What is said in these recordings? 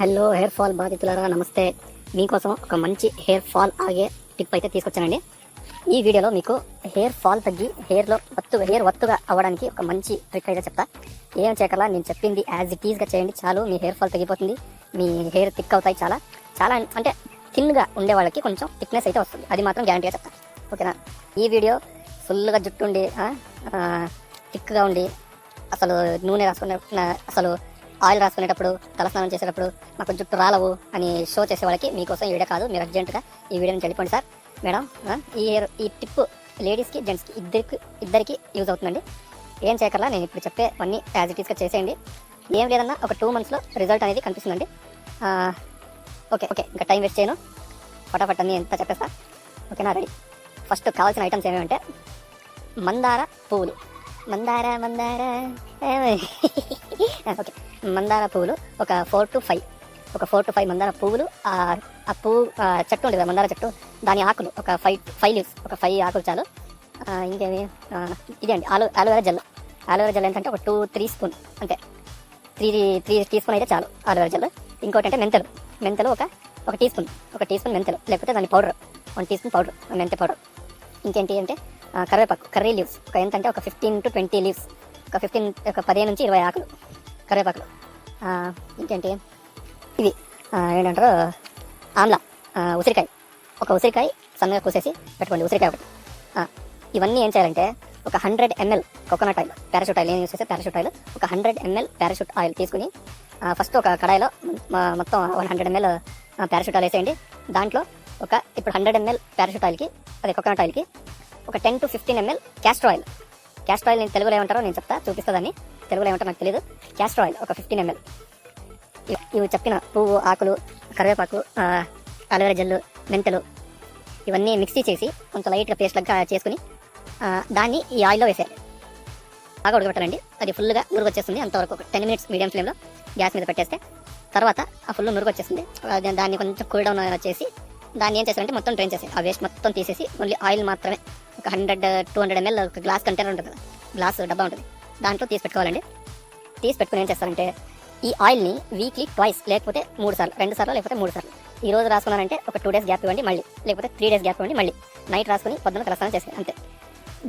Hello hair fall బాధితులారా, నమస్తే. మీకోసం ఒక మంచి హెయిర్ ఫాల్ ఆగే టిప్ అయితే తీసుకొచ్చానండి. ఈ వీడియోలో మీకు హెయిర్ ఫాల్ తగ్గి హెయిర్ ఒత్తుగా అవ్వడానికి ఒక మంచి ట్రిక్ అయితే చెప్తా. ఏం చేయకలా నేను చెప్పింది యాజ్ ఇట్ ఈజ్గా చేయండి చాలు. మీ హెయిర్ ఫాల్ తగ్గిపోతుంది, మీ హెయిర్ థిక్ అవుతాయి. చాలా చాలా అంటే థిన్గా ఉండే వాళ్ళకి కొంచెం థిక్నెస్ అయితే వస్తుంది, అది మాత్రం గ్యారంటీగా చెప్తా. ఓకేనా? ఈ వీడియో ఫుల్గా జుట్టు ఉండి థిక్గా ఉండి అసలు నూనె రాసుకునే అసలు ఆయిల్ రాసుకునేటప్పుడు తలస్నానం చేసేటప్పుడు మాకు జుట్టు రాలవు అని షో చేసే వాళ్ళకి మీకోసం ఈ వీడియో కాదు. మీరు అర్జెంటుగా ఈ వీడియోని వెళ్ళిపోండి సార్. మేడం, ఈ టిప్ లేడీస్కి జెంట్స్కి ఇద్దరికి యూజ్ అవుతుందండి. ఏం చేయకల్లా నేను ఇప్పుడు చెప్పేవన్నీ యాజ్ ఇట్ ఈస్గా చేసేయండి. ఏం లేదన్నా ఒక 2 monthsలో రిజల్ట్ అనేది కనిపిస్తుందండి. ఓకే ఇంకా టైం వేస్ట్ చేయను, ఫటాఫట్ అన్నీ ఎంత చెప్పేస్తా. ఓకేనా? రెడీ. ఫస్ట్ కావాల్సిన ఐటమ్స్ ఏమేమంటే మందార పువ్వులు. ఓకే, మందార పువ్వులు ఒక 4 to 5 మందార పువ్వులు. ఆ పువ్వు చెట్టు ఉంటుంది కదా, మందార చెట్టు, దాని ఆకులు ఒక 5 లీవ్స్, ఒక 5 ఆకులు చాలు. ఇంకేమి ఇదే అండి ఆలోవేరా జెల్. ఆలోవేరా జెల్ ఏంటంటే ఒక 2-3 స్పూన్, అంటే 3 టీ స్పూన్ అయితే చాలు ఆలోవేరా జెల్. ఇంకోటి అంటే మెంతలు ఒక టీ స్పూన్ మెంతలు, లేకపోతే దాని పౌడర్ 1 టీ స్పూన్ పౌడర్, మెంత పౌడర్. ఇంకేంటి అంటే కరివేపాకు, కర్రీ లీవ్స్ ఒక ఎంతంటే ఒక 15 to 20 లీవ్స్, ఒక 15 నుంచి 20 ఆకులు కరివేపాకులు. ఇంకేంటి ఇవి ఏంటంటారు, ఆమ్లా, ఒక ఉసిరికాయ సన్నగా కోసేసి పెట్టుకోండి, ఉసిరికాయ ఒకటి. ఇవన్నీ ఏం చేయాలంటే ఒక 100 ml coconut oil, parachute oil, నేను యూస్ చేసే పారాషూట్ ఆయిల్, ఒక 100 ml పారాషూట్ ఆయిల్ తీసుకుని ఫస్ట్ ఒక కడాయిలో మొత్తం 100 ml పారాషూట్ ఆయిల్ వేసేయండి. దాంట్లో ఇప్పుడు 100 ml పారాషూట్ ఆయిల్కి, అదే కోకోనట్ ఆయిల్కి ఒక 10 to 15 ml castor oil. Castor oil నేను తెలుగులో ఏమంటారో నేను చూపిస్తుందని, తెలుగులో ఏమంటారో నాకు తెలియదు. క్యాస్టర్ ఆయిల్ ఒక 15 ml. ఇవి చెప్పిన పువ్వు, ఆకులు, కరివేపాకు, అలోవెరా జెల్లు, మెంతలు ఇవన్నీ మిక్సీ చేసి కొంచెం లైట్గా పేస్ట్ లాగా చేసుకుని దాన్ని ఈ ఆయిల్లో వేసేయాలి. బాగా ఉడకబెట్టాలండి. అది ఫుల్గా నురుగు వచ్చేస్తుంది. అంతవరకు ఒక 10 minutes మీడియం ఫ్లేమ్లో గ్యాస్ మీద పెట్టేస్తే తర్వాత ఆ ఫుల్ నురుగు వచ్చేస్తుంది. దాన్ని కొంచెం కూల్ డౌన్ చేసి దాన్ని ఏం చేస్తారంటే మొత్తం డ్రైన్ చేసి ఆ వేస్ట్ మొత్తం తీసేసి ఓన్లీ ఆయిల్ మాత్రమే ఒక 100-200 ml ఒక గ్లాస్ కంటైనర్ ఉంటుంది కదా, గ్లాస్ డబ్బా ఉంటుంది, దాంట్లో తీసి పెట్టుకోవాలండి. తీసి పెట్టుకుని ఏం చేస్తారంటే ఈ ఆయిల్ని వీక్లీ 2 లేకపోతే 3 సార్లు, 2 సార్లు లేకపోతే 3 సార్లు, ఈ రోజు రాసుకున్నారంటే ఒక 2 days గ్యాప్ ఇవ్వండి మళ్ళీ, లేకపోతే 3 days గ్యాప్ ఇవ్వండి మళ్ళీ, నైట్ రాసుకుని పొద్దున్న తలస్నానం చేసి అంతే.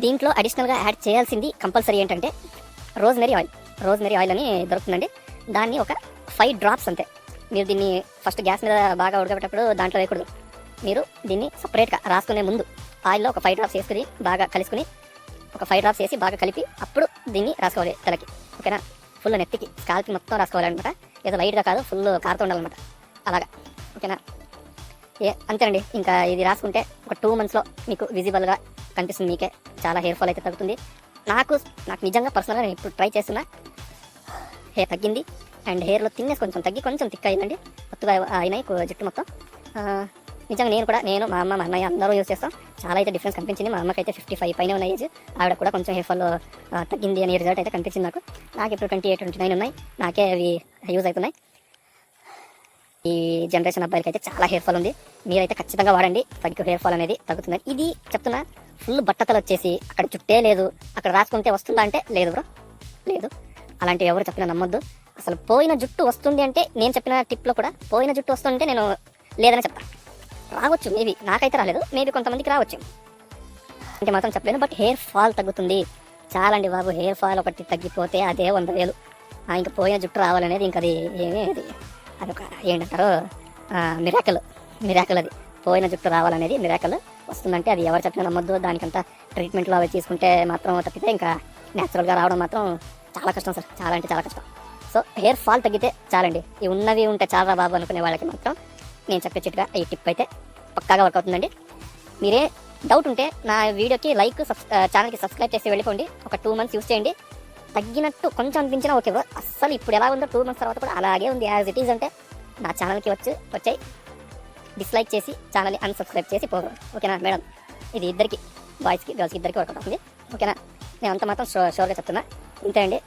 దీంట్లో అడిషనల్గా యాడ్ చేయాల్సింది కంపల్సరీ ఏంటంటే రోజ్మెరీ ఆయిల్ అని దొరుకుతుందండి. దాన్ని ఒక 5 drops అంతే. మీరు దీన్ని ఫస్ట్ గ్యాస్ మీద బాగా ఉడకబెట్టేటప్పుడు దాంట్లో వేయకూడదు. మీరు దీన్ని సపరేట్గా రాసుకునే ముందు ఆయిల్లో ఒక 5 drops వేసుకుని బాగా కలుసుకుని, ఒక 5 drops వేసి బాగా కలిపి అప్పుడు దీన్ని రాసుకోవాలి తలకి. ఓకేనా? ఫుల్ నెత్తికి, స్కాల్ప్కి మొత్తం రాసుకోవాలన్నమాట. ఏదో లైట్గా కాదు, ఫుల్ కారుతూ ఉండాలన్నమాట అలాగా. ఓకేనా? అంతేనండి. ఇంకా ఇది రాసుకుంటే ఒక 2 monthsలో మీకు విజిబుల్గా కనిపిస్తుంది. మీకే చాలా హెయిర్ ఫాల్ అయితే తగ్గుతుంది. నాకు నిజంగా పర్సనల్గా నేను ఇప్పుడు ట్రై చేస్తున్నా, హెయిర్ తగ్గింది. అండ్ హెయిర్లో థిక్నెస్ కొంచెం తగ్గి కొంచెం థిక్ అయిందండి, కొత్తగా అయినాయి జుట్టు మొత్తం. నిజంగా నేను మా అమ్మ, మా అన్నయ్య అందరూ యూజ్ చేస్తాం. చాలా అయితే డిఫరెన్స్ కనిపించింది. మా అమ్మకైతే 55 పైన ఉన్న ఏజ్, ఆవిడ కూడా కొంచెం హెయిర్ ఫాల్ తగ్గింది అనే రిజల్ట్ అయితే కనిపించింది నాకు ఇప్పుడు 28-29 ఉన్నాయి. నాకే అవి యూజ్ అవుతున్నాయి. ఈ జనరేషన్ అబ్బాయిలకి అయితే చాలా హెయిర్ ఫాల్ ఉంది. మీరైతే ఖచ్చితంగా వాడండి, హెయిర్ ఫాల్ అనేది తగ్గుతుంది. ఇది చెప్తున్నా, ఫుల్ బట్టతలు వచ్చేసి అక్కడ చుట్టే లేదు, అక్కడ రాసుకుంటే వస్తుందా అంటే లేదు బ్రో, లేదు. అలాంటివి ఎవరు చెప్పినా నమ్మొద్దు. అసలు పోయిన జుట్టు వస్తుంది అంటే, నేను చెప్పిన టిప్లో కూడా పోయిన జుట్టు వస్తుంటే నేను లేదని చెప్తాను. రావచ్చు, మేబీ నాకైతే రాలేదు, మేబీ కొంతమందికి రావచ్చు అంటే మాత్రం చెప్పలేను. బట్ హెయిర్ ఫాల్ తగ్గుతుంది. చాలా అండి బాబు, హెయిర్ ఫాల్ ఒకటి తగ్గిపోతే అదే 100,000. ఇంకా పోయిన జుట్టు రావాలనేది ఇంకా అదొక ఏంటంటారు, మిరాకిల్. అది పోయిన జుట్టు రావాలనేది మిరాకిల్. వస్తుందంటే అది ఎవరు చెప్పినా నమ్మొద్దు. దానికంతా ట్రీట్మెంట్లో అవి తీసుకుంటే మాత్రం తప్పితే ఇంకా న్యాచురల్గా రావడం మాత్రం చాలా కష్టం సార్, చాలా అంటే చాలా కష్టం. సో హెయిర్ ఫాల్ తగ్గితే చాలండి. ఈ ఉన్నవి ఉంటే చాలా బాబు అనుకునే వాళ్ళకి మాత్రం నేను చెప్పే చిట్గా ఈ టిప్ అయితే పక్కాగా వర్క్ అవుతుందండి. మీరే డౌట్ ఉంటే నా వీడియోకి ఛానల్కి సబ్స్క్రైబ్ చేసి వెళ్ళిపోండి. ఒక 2 months యూస్ చేయండి. తగ్గినట్టు కొంచెం అనిపించినా ఓకే బ్రో, అస్సలు ఇప్పుడు ఎలా ఉందో 2 months తర్వాత కూడా అలాగే ఉంది యాజ్ ఇట్ ఈజ్ అంటే నా ఛానల్కి వచ్చాయి డిస్లైక్ చేసి ఛానల్ని అన్సబ్స్క్రైబ్ చేసి పోగలరు. ఓకేనా మేడం? ఇది ఇద్దరికి, బాయ్స్కి గర్ల్స్కి ఇద్దరికి వర్కౌట్ అవుతుంది. ఓకేనా? నేను అంత మాత్రం షోర్గా చెప్తున్నా. ఇంతే అండి.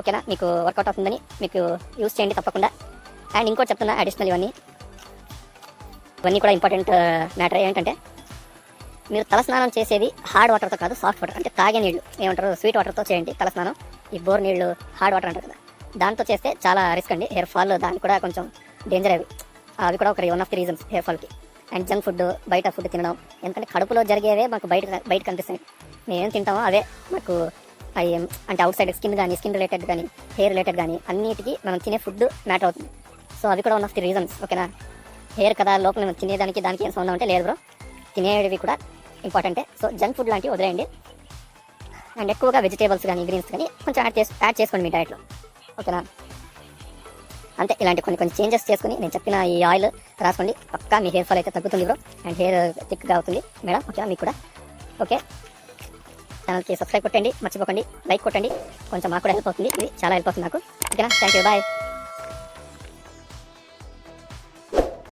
ఓకేనా? మీకు వర్కౌట్ అవుతుందని మీకు యూస్ చేయండి తప్పకుండా. అండ్ ఇంకోటి చెప్తున్నా, అడిషనల్ ఇవన్నీ కూడా ఇంపార్టెంట్ మ్యాటర్ ఏంటంటే, మీరు తలస్నానం చేసేది హార్డ్ వాటర్తో కాదు, సాఫ్ట్ వాటర్, అంటే తాగే నీళ్ళు ఏమంటారు, స్వీట్ వాటర్తో చేయండి తలస్నానం. ఈ బోర్ నీళ్ళు హార్డ్ వాటర్ అంటారు కదా, దాంతో చేస్తే చాలా రిస్క్ అండి హెయిర్ ఫాల్. దానికి కూడా కొంచెం డేంజర్ అవి. అవి కూడా ఒక one of the reasons hair ఫాల్కి. అండ్ జంక్ ఫుడ్, బయట ఫుడ్ తినడం, ఎందుకంటే కడుపులో జరిగేవే మాకు బయట కనిపిస్తాయి. మేమేం తింటామో అవే మాకు అవి, అంటే అవుట్ సైడ్ స్కిన్ రిలేటెడ్ కానీ హెయిర్ రిలేటెడ్ కానీ అన్నిటికీ మనం తినే ఫుడ్ మ్యాటర్ అవుతుంది. సో అవి కూడా వన్ ఆఫ్ ది రీజన్స్. ఓకేనా, హెయిర్ కదా లోపల మేము తినేదానికి దానికి ఏం సంబంధం అంటే లేదు బ్రో, తినేవి కూడా ఇంపార్టెంటే. సో జంక్ ఫుడ్ లాంటివి వదిలేయండి. అండ్ ఎక్కువగా వెజిటేబుల్స్ కానీ గ్రీన్స్ కానీ కొంచెం యాడ్ చేసుకోండి మీ డైట్లో. ఓకేనా, అంతే. ఇలాంటి కొన్ని చేంజెస్ చేసుకుని నేను చెప్పిన ఈ ఆయిల్ రాసుకోండి, పక్కా మీ హెయిర్ ఫాల్ అయితే తగ్గుతుంది బ్రో. అండ్ హెయిర్ థిక్గా అవుతుంది మేడం. ఓకేనా, మీకు కూడా ఓకే. ఛానల్కి సబ్స్క్రైబ్ కొట్టండి, మర్చిపోకండి, లైక్ కొట్టండి, కొంచెం మాకు కూడా హెల్ప్ అవుతుంది. ఇది చాలా హెల్ప్ అవుతుంది నాకు. ఓకేనా, థ్యాంక్ యూ, బాయ్.